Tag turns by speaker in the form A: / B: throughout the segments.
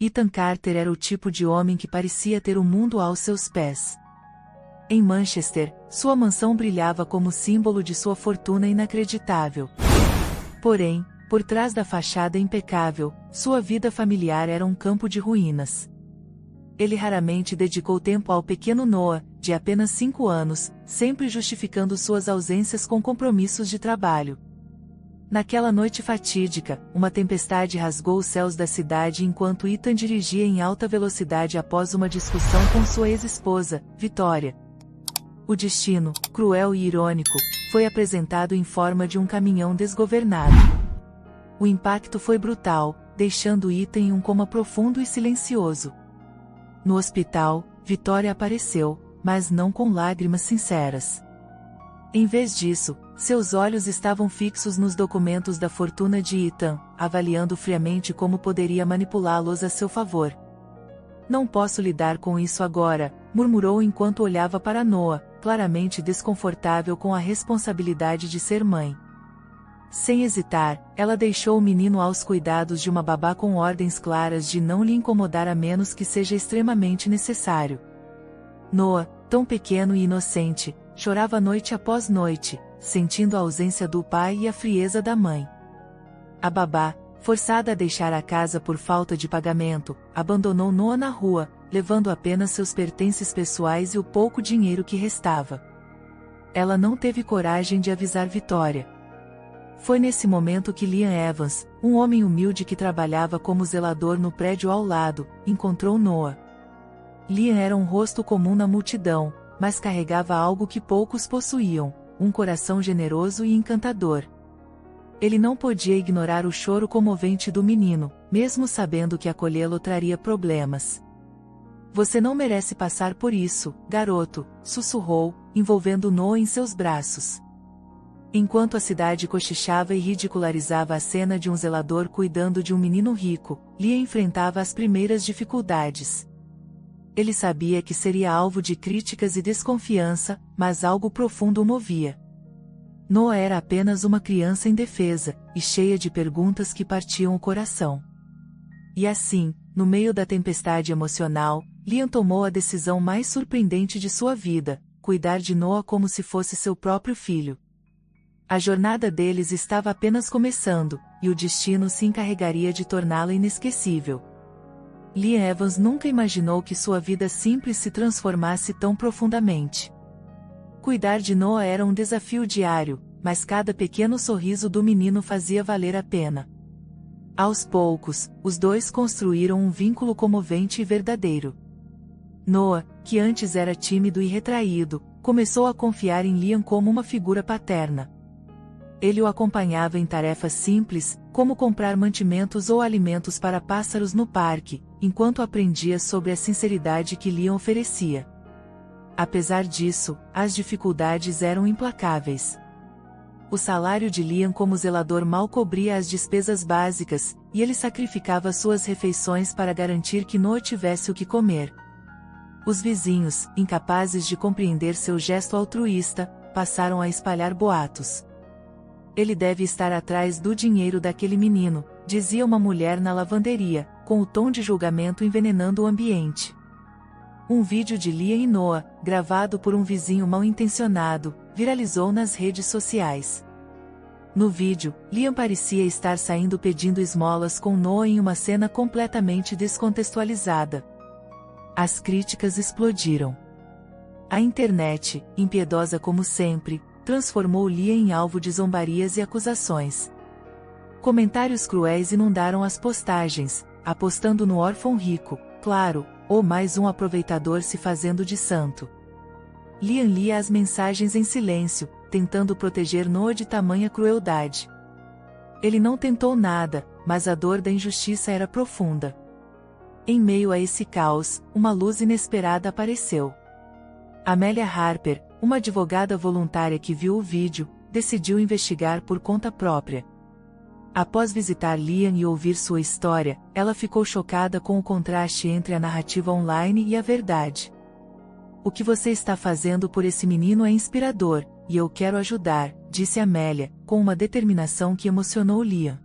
A: Ethan Carter era o tipo de homem que parecia ter o mundo aos seus pés. Em Manchester, sua mansão brilhava como símbolo de sua fortuna inacreditável. Porém, por trás da fachada impecável, sua vida familiar era um campo de ruínas. Ele raramente dedicou tempo ao pequeno Noah, de apenas 5 anos, sempre justificando suas ausências com compromissos de trabalho. Naquela noite fatídica, uma tempestade rasgou os céus da cidade enquanto Ethan dirigia em alta velocidade após uma discussão com sua ex-esposa, Victoria. O destino, cruel e irônico, foi apresentado em forma de um caminhão desgovernado. O impacto foi brutal, deixando Ethan em um coma profundo e silencioso. No hospital, Victoria apareceu, mas não com lágrimas sinceras. Em vez disso, seus olhos estavam fixos nos documentos da fortuna de Ethan, avaliando friamente como poderia manipulá-los a seu favor. Não posso lidar com isso agora, murmurou enquanto olhava para Noah, claramente desconfortável com a responsabilidade de ser mãe. Sem hesitar, ela deixou o menino aos cuidados de uma babá com ordens claras de não lhe incomodar a menos que seja extremamente necessário. Noah, tão pequeno e inocente, chorava noite após noite, sentindo a ausência do pai e a frieza da mãe. A babá, forçada a deixar a casa por falta de pagamento, abandonou Noah na rua, levando apenas seus pertences pessoais e o pouco dinheiro que restava. Ela não teve coragem de avisar Victoria. Foi nesse momento que Liam Evans, um homem humilde que trabalhava como zelador no prédio ao lado, encontrou Noah. Liam era um rosto comum na multidão, mas carregava algo que poucos possuíam, um coração generoso e encantador. Ele não podia ignorar o choro comovente do menino, mesmo sabendo que acolhê-lo traria problemas. Você não merece passar por isso, garoto, sussurrou, envolvendo Noah em seus braços. Enquanto a cidade cochichava e ridicularizava a cena de um zelador cuidando de um menino rico, Liam enfrentava as primeiras dificuldades. Ele sabia que seria alvo de críticas e desconfiança, mas algo profundo o movia. Noah era apenas uma criança indefesa, e cheia de perguntas que partiam o coração. E assim, no meio da tempestade emocional, Liam tomou a decisão mais surpreendente de sua vida: cuidar de Noah como se fosse seu próprio filho. A jornada deles estava apenas começando, e o destino se encarregaria de torná-la inesquecível. Liam Evans nunca imaginou que sua vida simples se transformasse tão profundamente. Cuidar de Noah era um desafio diário, mas cada pequeno sorriso do menino fazia valer a pena. Aos poucos, os dois construíram um vínculo comovente e verdadeiro. Noah, que antes era tímido e retraído, começou a confiar em Liam como uma figura paterna. Ele o acompanhava em tarefas simples, como comprar mantimentos ou alimentos para pássaros no parque, enquanto aprendia sobre a sinceridade que Liam oferecia. Apesar disso, as dificuldades eram implacáveis. O salário de Liam como zelador mal cobria as despesas básicas, e ele sacrificava suas refeições para garantir que Noah tivesse o que comer. Os vizinhos, incapazes de compreender seu gesto altruísta, passaram a espalhar boatos. Ele deve estar atrás do dinheiro daquele menino, dizia uma mulher na lavanderia, com o tom de julgamento envenenando o ambiente. Um vídeo de Liam e Noah, gravado por um vizinho mal-intencionado, viralizou nas redes sociais. No vídeo, Liam parecia estar saindo pedindo esmolas com Noah em uma cena completamente descontextualizada. As críticas explodiram. A internet, impiedosa como sempre, transformou Liam em alvo de zombarias e acusações. Comentários cruéis inundaram as postagens, apostando no órfão rico, claro, ou mais um aproveitador se fazendo de santo. Liam lia as mensagens em silêncio, tentando proteger Noah de tamanha crueldade. Ele não tentou nada, mas a dor da injustiça era profunda. Em meio a esse caos, uma luz inesperada apareceu. Amelia Harper, uma advogada voluntária que viu o vídeo, decidiu investigar por conta própria. Após visitar Liam e ouvir sua história, ela ficou chocada com o contraste entre a narrativa online e a verdade. O que você está fazendo por esse menino é inspirador, e eu quero ajudar, disse Amélia, com uma determinação que emocionou Liam.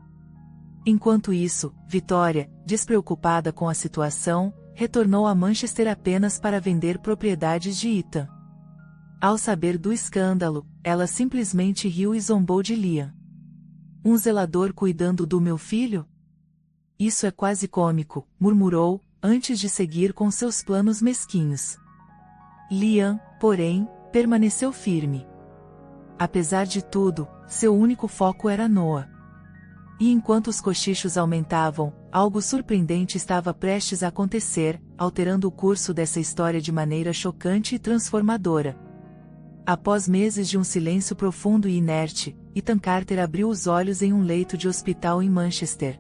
A: Enquanto isso, Vitória, despreocupada com a situação, retornou a Manchester apenas para vender propriedades de Ethan. Ao saber do escândalo, ela simplesmente riu e zombou de Liam. Um zelador cuidando do meu filho? Isso é quase cômico, murmurou, antes de seguir com seus planos mesquinhos. Liam, porém, permaneceu firme. Apesar de tudo, seu único foco era Noah. E enquanto os cochichos aumentavam, algo surpreendente estava prestes a acontecer, alterando o curso dessa história de maneira chocante e transformadora. Após meses de um silêncio profundo e inerte, Ethan Carter abriu os olhos em um leito de hospital em Manchester.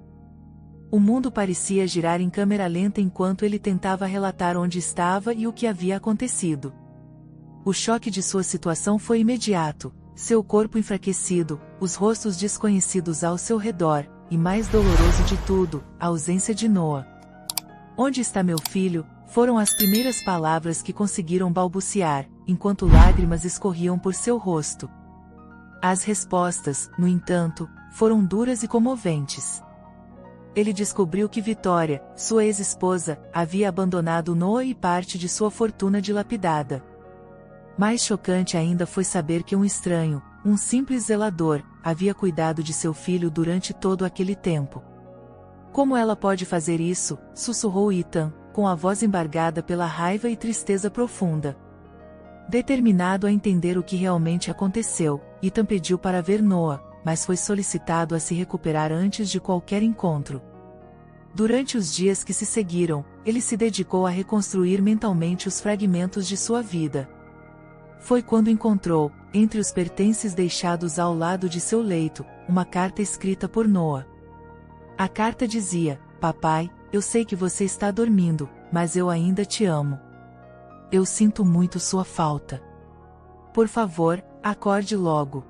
A: O mundo parecia girar em câmera lenta enquanto ele tentava relatar onde estava e o que havia acontecido. O choque de sua situação foi imediato, seu corpo enfraquecido, os rostos desconhecidos ao seu redor, e mais doloroso de tudo, a ausência de Noah. "Onde está meu filho?" foram as primeiras palavras que conseguiram balbuciar, enquanto lágrimas escorriam por seu rosto. As respostas, no entanto, foram duras e comoventes. Ele descobriu que Vitória, sua ex-esposa, havia abandonado Noah e parte de sua fortuna dilapidada. Mais chocante ainda foi saber que um estranho, um simples zelador, havia cuidado de seu filho durante todo aquele tempo. "Como ela pode fazer isso?" sussurrou Ethan, com a voz embargada pela raiva e tristeza profunda. Determinado a entender o que realmente aconteceu, Ethan pediu para ver Noah, mas foi solicitado a se recuperar antes de qualquer encontro. Durante os dias que se seguiram, ele se dedicou a reconstruir mentalmente os fragmentos de sua vida. Foi quando encontrou, entre os pertences deixados ao lado de seu leito, uma carta escrita por Noah. A carta dizia: "Papai, eu sei que você está dormindo, mas eu ainda te amo. Eu sinto muito sua falta. Por favor, acorde logo."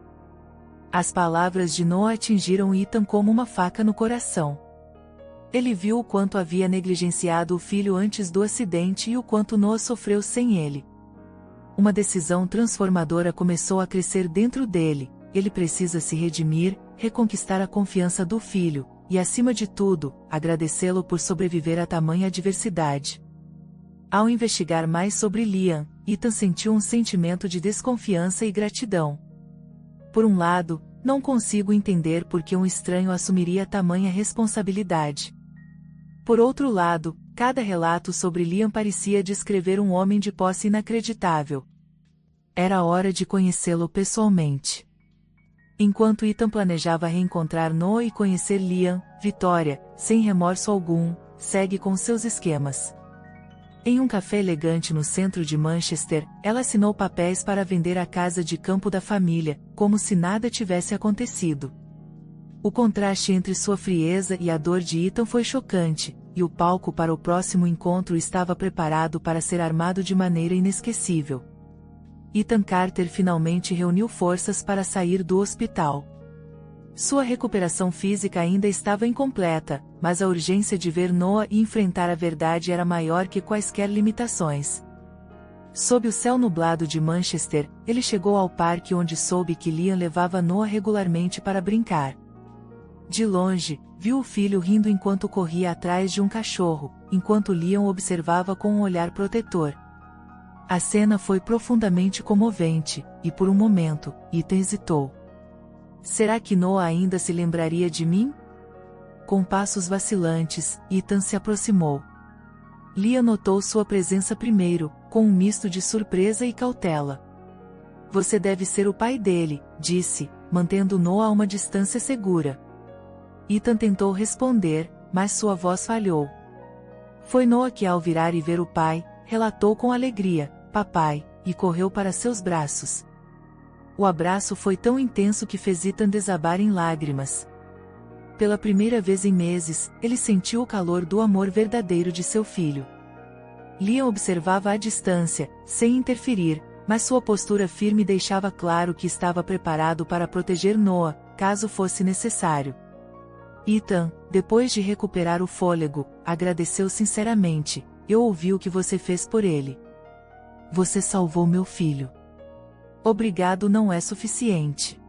A: As palavras de Noah atingiram Ethan como uma faca no coração. Ele viu o quanto havia negligenciado o filho antes do acidente e o quanto Noah sofreu sem ele. Uma decisão transformadora começou a crescer dentro dele: ele precisa se redimir, reconquistar a confiança do filho, e acima de tudo, agradecê-lo por sobreviver a tamanha adversidade. Ao investigar mais sobre Liam, Ethan sentiu um sentimento de desconfiança e gratidão. Por um lado, não consigo entender por que um estranho assumiria tamanha responsabilidade. Por outro lado, cada relato sobre Liam parecia descrever um homem de posse inacreditável. Era hora de conhecê-lo pessoalmente. Enquanto Ethan planejava reencontrar Noah e conhecer Liam, Vitória, sem remorso algum, segue com seus esquemas. Em um café elegante no centro de Manchester, ela assinou papéis para vender a casa de campo da família, como se nada tivesse acontecido. O contraste entre sua frieza e a dor de Ethan foi chocante, e o palco para o próximo encontro estava preparado para ser armado de maneira inesquecível. Ethan Carter finalmente reuniu forças para sair do hospital. Sua recuperação física ainda estava incompleta, mas a urgência de ver Noah e enfrentar a verdade era maior que quaisquer limitações. Sob o céu nublado de Manchester, ele chegou ao parque onde soube que Liam levava Noah regularmente para brincar. De longe, viu o filho rindo enquanto corria atrás de um cachorro, enquanto Liam observava com um olhar protetor. A cena foi profundamente comovente, e por um momento, Ethan hesitou. Será que Noah ainda se lembraria de mim? Com passos vacilantes, Ethan se aproximou. Liam notou sua presença primeiro, com um misto de surpresa e cautela. Você deve ser o pai dele, disse, mantendo Noah a uma distância segura. Ethan tentou responder, mas sua voz falhou. Foi Noah que, ao virar e ver o pai, relatou com alegria: "Papai", e correu para seus braços. O abraço foi tão intenso que fez Ethan desabar em lágrimas. Pela primeira vez em meses, ele sentiu o calor do amor verdadeiro de seu filho. Liam observava à distância, sem interferir, mas sua postura firme deixava claro que estava preparado para proteger Noah, caso fosse necessário. Ethan, depois de recuperar o fôlego, agradeceu sinceramente: "Eu ouvi o que você fez por ele. Você salvou meu filho. Obrigado não é suficiente.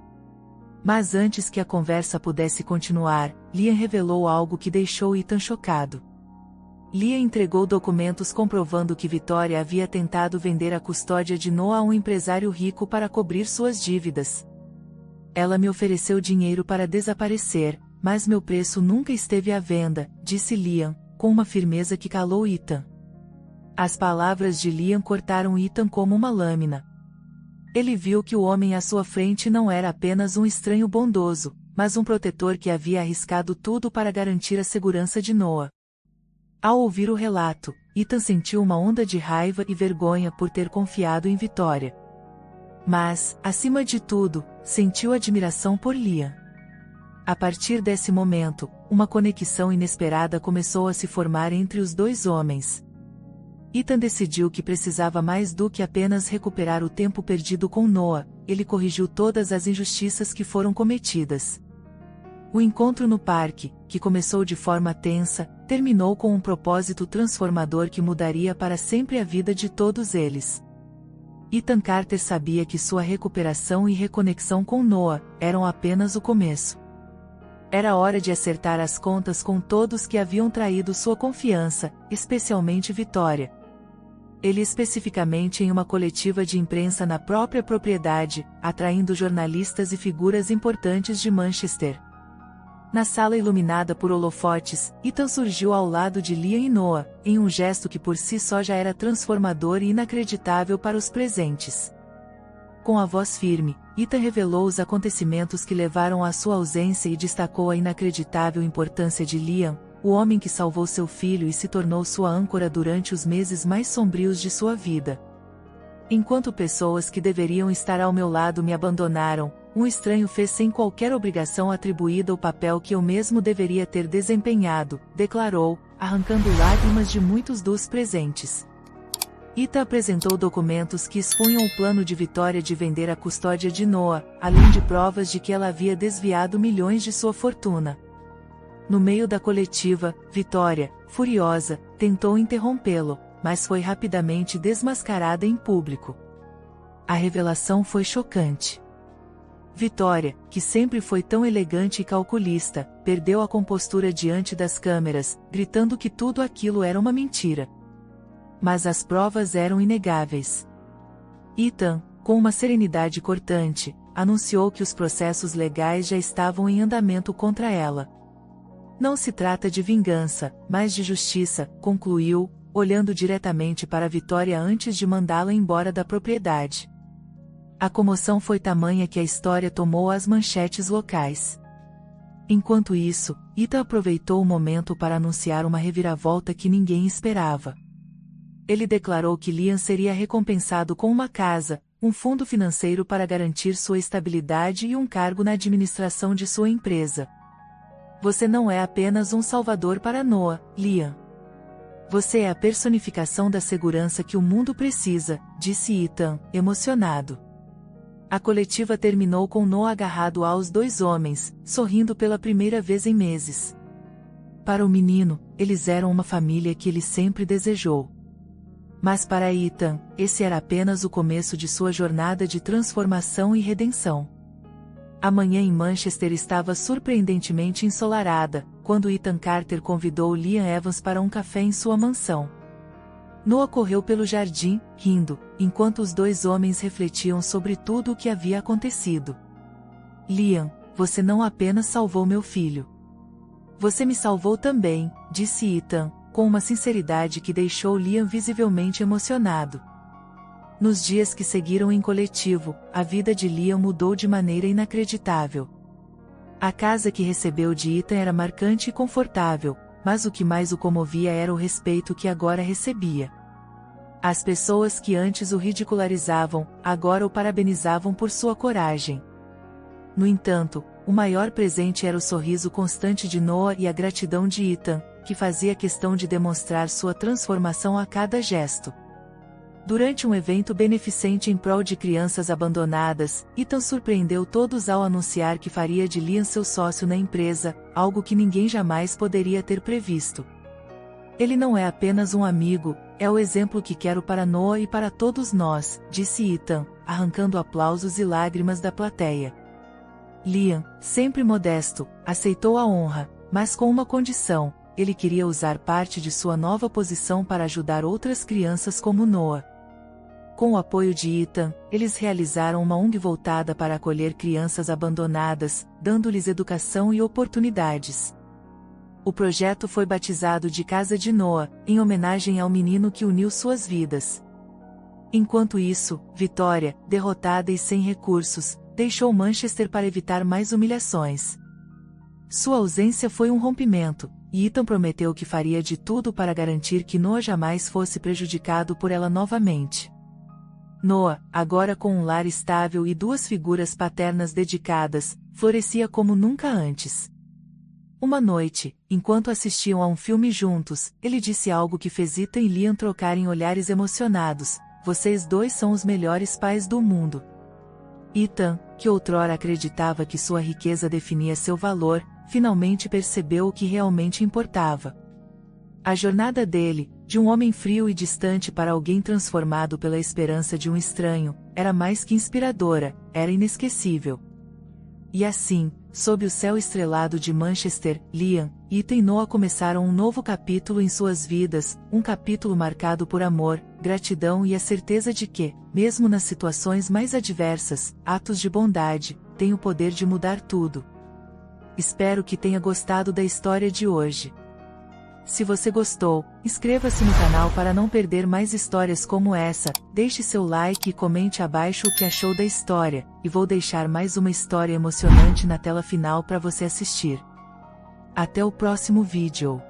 A: Mas antes que a conversa pudesse continuar, Liam revelou algo que deixou Ethan chocado. Liam entregou documentos comprovando que Victoria havia tentado vender a custódia de Noah a um empresário rico para cobrir suas dívidas. Ela me ofereceu dinheiro para desaparecer, mas meu preço nunca esteve à venda, disse Liam, com uma firmeza que calou Ethan. As palavras de Liam cortaram Ethan como uma lâmina. Ele viu que o homem à sua frente não era apenas um estranho bondoso, mas um protetor que havia arriscado tudo para garantir a segurança de Noah. Ao ouvir o relato, Ethan sentiu uma onda de raiva e vergonha por ter confiado em Victoria. Mas, acima de tudo, sentiu admiração por Liam. A partir desse momento, uma conexão inesperada começou a se formar entre os dois homens. Ethan decidiu que precisava mais do que apenas recuperar o tempo perdido com Noah, ele corrigiu todas as injustiças que foram cometidas. O encontro no parque, que começou de forma tensa, terminou com um propósito transformador que mudaria para sempre a vida de todos eles. Ethan Carter sabia que sua recuperação e reconexão com Noah eram apenas o começo. Era hora de acertar as contas com todos que haviam traído sua confiança, especialmente Victoria. Ele especificamente em uma coletiva de imprensa na própria propriedade, atraindo jornalistas e figuras importantes de Manchester. Na sala iluminada por holofotes, Ethan surgiu ao lado de Liam e Noah, em um gesto que por si só já era transformador e inacreditável para os presentes. Com a voz firme, Ethan revelou os acontecimentos que levaram à sua ausência e destacou a inacreditável importância de Liam, o homem que salvou seu filho e se tornou sua âncora durante os meses mais sombrios de sua vida. Enquanto pessoas que deveriam estar ao meu lado me abandonaram, um estranho fez sem qualquer obrigação atribuída o papel que eu mesmo deveria ter desempenhado, declarou, arrancando lágrimas de muitos dos presentes. Ethan apresentou documentos que expunham o plano de Victoria de vender a custódia de Noah, além de provas de que ela havia desviado milhões de sua fortuna. No meio da coletiva, Victoria, furiosa, tentou interrompê-lo, mas foi rapidamente desmascarada em público. A revelação foi chocante. Victoria, que sempre foi tão elegante e calculista, perdeu a compostura diante das câmeras, gritando que tudo aquilo era uma mentira. Mas as provas eram inegáveis. Ethan, com uma serenidade cortante, anunciou que os processos legais já estavam em andamento contra ela. Não se trata de vingança, mas de justiça, concluiu, olhando diretamente para Victoria antes de mandá-la embora da propriedade. A comoção foi tamanha que a história tomou as manchetes locais. Enquanto isso, Ethan aproveitou o momento para anunciar uma reviravolta que ninguém esperava. Ele declarou que Liam seria recompensado com uma casa, um fundo financeiro para garantir sua estabilidade e um cargo na administração de sua empresa. Você não é apenas um salvador para Noah, Liam. Você é a personificação da segurança que o mundo precisa, disse Ethan, emocionado. A coletiva terminou com Noah agarrado aos dois homens, sorrindo pela primeira vez em meses. Para o menino, eles eram uma família que ele sempre desejou. Mas para Ethan, esse era apenas o começo de sua jornada de transformação e redenção. A manhã em Manchester estava surpreendentemente ensolarada, quando Ethan Carter convidou Liam Evans para um café em sua mansão. Noah correu pelo jardim, rindo, enquanto os dois homens refletiam sobre tudo o que havia acontecido. Liam, você não apenas salvou meu filho. Você me salvou também, disse Ethan, com uma sinceridade que deixou Liam visivelmente emocionado. Nos dias que seguiram em coletivo, a vida de Liam mudou de maneira inacreditável. A casa que recebeu de Ethan era marcante e confortável, mas o que mais o comovia era o respeito que agora recebia. As pessoas que antes o ridicularizavam, agora o parabenizavam por sua coragem. No entanto, o maior presente era o sorriso constante de Noah e a gratidão de Ethan, que fazia questão de demonstrar sua transformação a cada gesto. Durante um evento beneficente em prol de crianças abandonadas, Ethan surpreendeu todos ao anunciar que faria de Liam seu sócio na empresa, algo que ninguém jamais poderia ter previsto. Ele não é apenas um amigo, é o exemplo que quero para Noah e para todos nós, disse Ethan, arrancando aplausos e lágrimas da plateia. Liam, sempre modesto, aceitou a honra, mas com uma condição: ele queria usar parte de sua nova posição para ajudar outras crianças como Noah. Com o apoio de Ethan, eles realizaram uma ONG voltada para acolher crianças abandonadas, dando-lhes educação e oportunidades. O projeto foi batizado de Casa de Noah, em homenagem ao menino que uniu suas vidas. Enquanto isso, Vitória, derrotada e sem recursos, deixou Manchester para evitar mais humilhações. Sua ausência foi um rompimento, e Ethan prometeu que faria de tudo para garantir que Noah jamais fosse prejudicado por ela novamente. Noah, agora com um lar estável e duas figuras paternas dedicadas, florescia como nunca antes. Uma noite, enquanto assistiam a um filme juntos, ele disse algo que fez Ethan e Liam trocarem olhares emocionados: "Vocês dois são os melhores pais do mundo." Ethan, que outrora acreditava que sua riqueza definia seu valor, finalmente percebeu o que realmente importava. A jornada dele, de um homem frio e distante para alguém transformado pela esperança de um estranho, era mais que inspiradora, era inesquecível. E assim, sob o céu estrelado de Manchester, Liam, Ethan e Noah começaram um novo capítulo em suas vidas, um capítulo marcado por amor, gratidão e a certeza de que, mesmo nas situações mais adversas, atos de bondade têm o poder de mudar tudo. Espero que tenha gostado da história de hoje. Se você gostou, inscreva-se no canal para não perder mais histórias como essa, deixe seu like e comente abaixo o que achou da história, e vou deixar mais uma história emocionante na tela final para você assistir. Até o próximo vídeo.